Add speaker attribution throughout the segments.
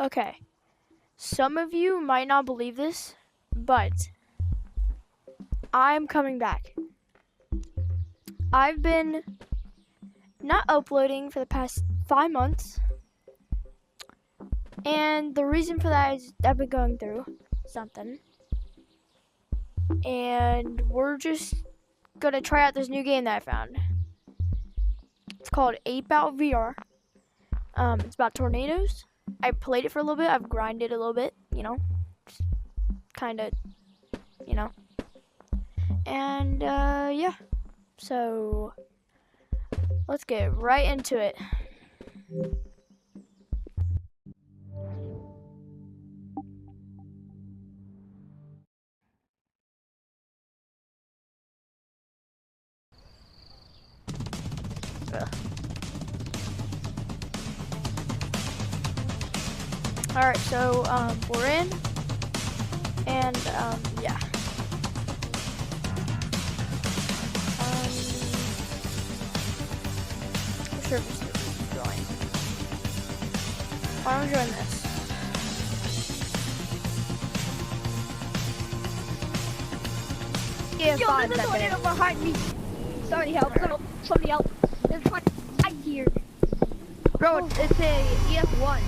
Speaker 1: Okay, some of you might not believe this, but I'm coming back. I've been not uploading for the past 5 months, and the reason for that is I've been going through something, and we're just gonna try out this new game that I found. It's called Ape Out VR. It's about tornadoes. I played it for a little bit. I've grinded a little bit, just kind of, and yeah. So let's get right into it. Alright, so we're in, and yeah. I'm sure if it's join. Why don't we join this?
Speaker 2: Yeah, yo, there's a tornado behind me. Somebody help, somebody help. There's one right here. Bro, it's a EF1.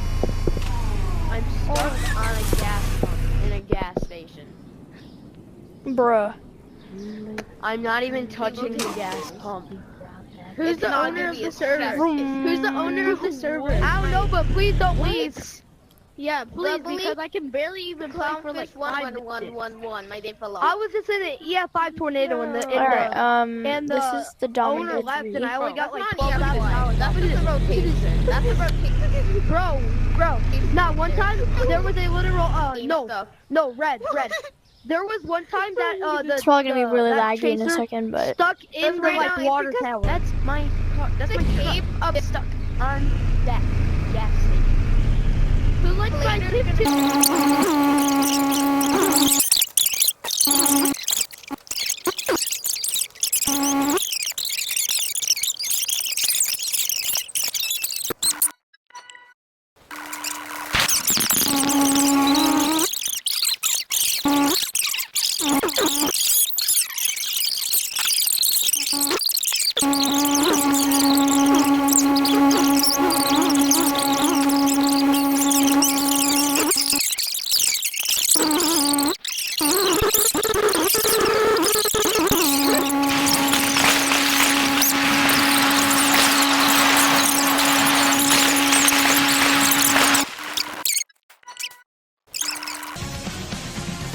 Speaker 2: I'm stuck on a gas pump in a gas station.
Speaker 1: Bruh.
Speaker 2: I'm not even touching the gas pump. Who's the owner of the server? Who's the owner of the server? I don't know, but please don't leave. Yeah, please, because I can barely even play for like 5 minutes.
Speaker 3: 111, my day fell off.
Speaker 2: I was just in an EF5 tornado in the
Speaker 1: this is the
Speaker 2: owner
Speaker 1: Dominant
Speaker 2: left,
Speaker 1: 3.
Speaker 2: and I only got like
Speaker 3: That's
Speaker 2: 12 hours.
Speaker 3: That's the rotation. That's the rotation.
Speaker 2: Bro. Now one time there was a literal no, red. There was one time that
Speaker 1: It's probably gonna be really laggy in a second, but
Speaker 2: stuck in the like water tower. That's my car. That's my
Speaker 3: cape
Speaker 2: truck. It's stuck on that gas station. Who like my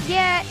Speaker 1: yeah.